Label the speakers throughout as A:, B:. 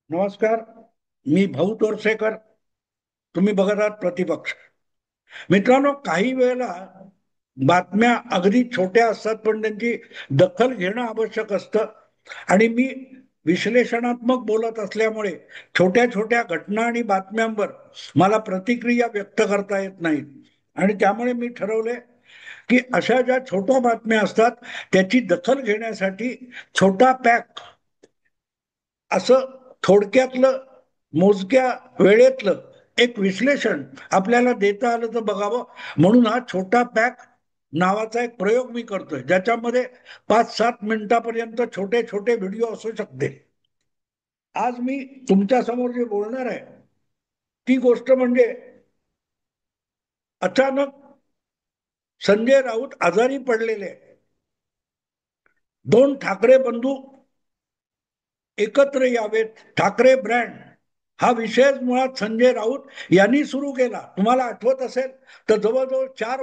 A: नमस्कार. मी भाऊ तोरसेकर. तुम्ही बघत आहात प्रतिपक्ष. मित्रांनो, काही वेळेला बातम्या अगदी छोट्या असतात, पण त्यांची दखल घेणं आवश्यक असतं. आणि मी विश्लेषणात्मक बोलत असल्यामुळे छोट्या छोट्या घटना आणि बातम्यांवर मला प्रतिक्रिया व्यक्त करता येत नाहीत. आणि त्यामुळे मी ठरवले की अशा ज्या छोट्या बातम्या असतात त्याची दखल घेण्यासाठी छोटा पॅक असं थोडक्यातलं, मोजक्या वेळेतलं एक विश्लेषण आपल्याला देता आलं तर बघावं, म्हणून हा छोटा पॅक नावाचा एक प्रयोग मी करतोय, ज्याच्यामध्ये 5-7 मिनिटापर्यंत छोटे छोटे व्हिडिओ असू शकते. आज मी तुमच्या समोर जे बोलणार आहे ती गोष्ट म्हणजे, अचानक संजय राऊत आजारी पडलेले. दोन ठाकरे बंधू एकत्र यावेत, ठाकरे ब्रँड हा विषय मुळात संजय राऊत यांनी सुरू केला. तुम्हाला आठवत असेल तर जवळजवळ 4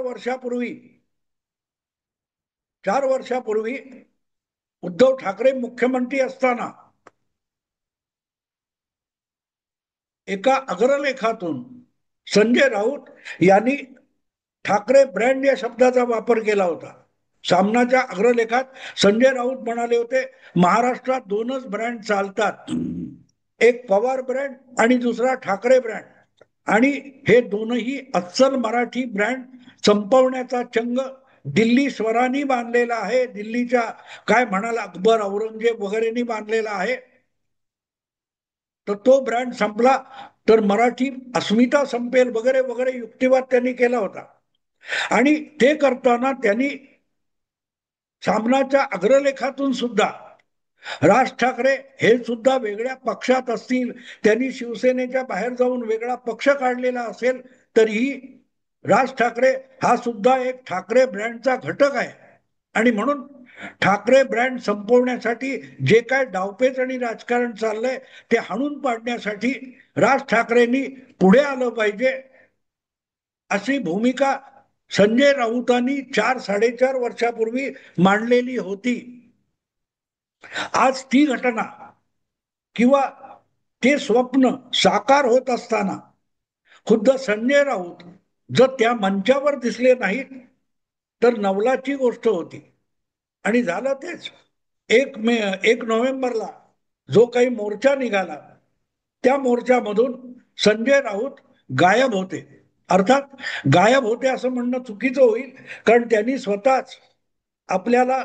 A: वर्षापूर्वी उद्धव ठाकरे मुख्यमंत्री असताना एका अग्रलेखातून संजय राऊत यांनी ठाकरे ब्रँड या शब्दाचा वापर केला होता. सामनाच्या अग्रलेखात संजय राऊत म्हणाले होते, महाराष्ट्रात दोनच ब्रँड चालतात, एक पवार ब्रँड आणि दुसरा ठाकरे ब्रँड. आणि हे दोनही अस्सल मराठी ब्रँड संपवण्याचा चंग दिल्ली स्वरांनी बांधलेला आहे. दिल्लीच्या काय म्हणाल अकबर, औरंगजेब वगैरेंनी बांधलेला आहे. तर तो ब्रँड संपला तर मराठी अस्मिता संपेल वगैरे वगैरे युक्तिवाद त्यांनी केला होता. आणि ते करताना त्यांनी सामनाच्या अग्रलेखातून सुद्धा राज ठाकरे हे सुद्धा वेगळ्या पक्षात असतील, त्यांनी शिवसेनेच्या बाहेर जाऊन वेगळा पक्ष काढलेला असेल, तरीही राज ठाकरे हा सुद्धा एक ठाकरे ब्रँडचा घटक आहे. आणि म्हणून ठाकरे ब्रँड संपवण्यासाठी जे काय डावपेच आणि राजकारण चाललंय ते हाणून पाडण्यासाठी राज ठाकरेंनी पुढे आलं पाहिजे, अशी भूमिका संजय राऊतांनी 4-4.5 वर्षापूर्वी मांडलेली होती. आज ती घटना किंवा ते स्वप्न साकार होत असताना खुद्द संजय राऊत जर त्या मंचावर दिसले नाहीत तर नवलाची गोष्ट होती. आणि झालं तेच. 1 नोव्हेंबरला जो काही मोर्चा निघाला त्या मोर्चामधून संजय राऊत गायब होते. अर्थात गायब होते असं म्हणणं चुकीचं होईल, कारण त्यांनी स्वतःच आपल्याला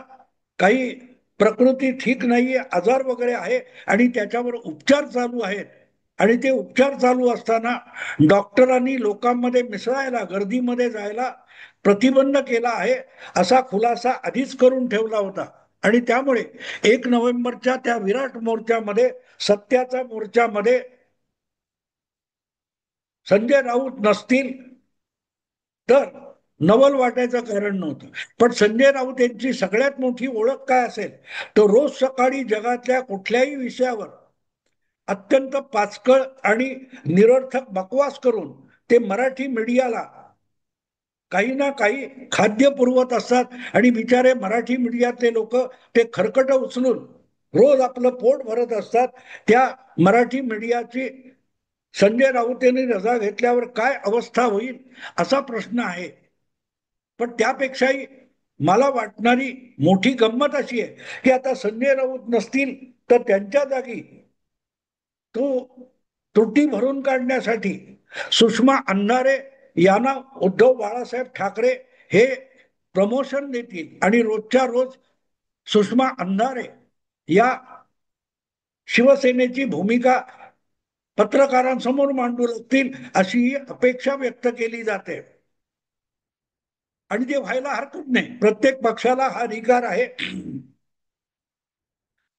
A: काही प्रकृती ठीक नाहीये, आजार वगैरे आहे आणि त्याच्यावर उपचार चालू आहेत. आणि ते उपचार चालू असताना डॉक्टरांनी लोकांमध्ये मिसळायला, गर्दीमध्ये जायला प्रतिबंध केला आहे, असा खुलासा आधीच करून ठेवला होता. आणि त्यामुळे 1 नोव्हेंबरच्या त्या विराट मोर्चामध्ये, सत्याच्या मोर्चामध्ये संजय राऊत नसतील तर नवल वाटायचं कारण नव्हतं. पण संजय राऊत यांची सगळ्यात मोठी ओळख काय असेल तर रोज सकाळी जगातल्या कुठल्याही विषयावर अत्यंत पाचकळ आणि निरर्थक बकवास करून ते मराठी मीडियाला काही ना काही खाद्य पुरवत असतात. आणि बिचारे मराठी मीडियातले लोक ते खरकट उचलून रोज आपलं पोट भरत असतात. त्या मराठी मीडियाची संजय राऊत यांनी रजा घेतल्यावर काय अवस्था होईल असा प्रश्न आहे. पण त्यापेक्षाही मला वाटणारी मोठी गंमत अशी आहे की आता संजय राऊत नसतील तर त्यांच्या जागी तो त्रुटी भरून काढण्यासाठी सुषमा अंधारे यांना उद्धव बाळासाहेब ठाकरे हे प्रमोशन देतील आणि रोजच्या रोज सुषमा अंधारे या शिवसेनेची भूमिका पत्रकारांसमोर मांडू लागतील अशी अपेक्षा व्यक्त केली जाते. आणि ते व्हायला हरकत नाही, प्रत्येक पक्षाला हा अधिकार आहे.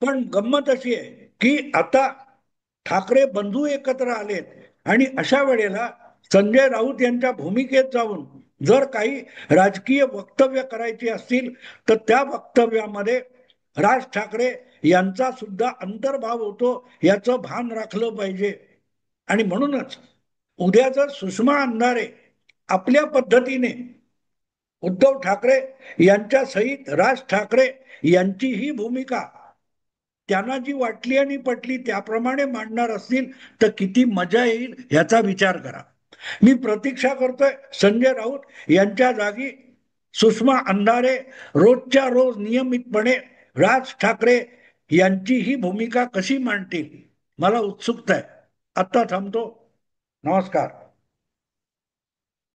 A: पण गंमत अशी आहे की आता ठाकरे बंधू एकत्र आलेत आणि अशा वेळेला संजय राऊत यांच्या भूमिकेत जाऊन जर काही राजकीय वक्तव्य करायची असतील तर त्या वक्तव्यामध्ये राज ठाकरे यांचा सुद्धा अंतर्भाव होतो, याचं भान राखलं पाहिजे. आणि म्हणूनच उद्या जर सुषमा अंधारे आपल्या पद्धतीने उद्धव ठाकरे यांच्या सहित राज ठाकरे यांची ही भूमिका त्यांना जी वाटली आणि पटली त्याप्रमाणे मांडणार असतील तर किती मजा येईल ह्याचा विचार करा. मी प्रतीक्षा करतोय संजय राऊत यांच्या जागी सुषमा अंधारे रोजच्या रोज नियमितपणे राज ठाकरे यांची ही भूमिका कशी मांडतील, मला उत्सुकता आहे. आत्ता थांबतो. नमस्कार.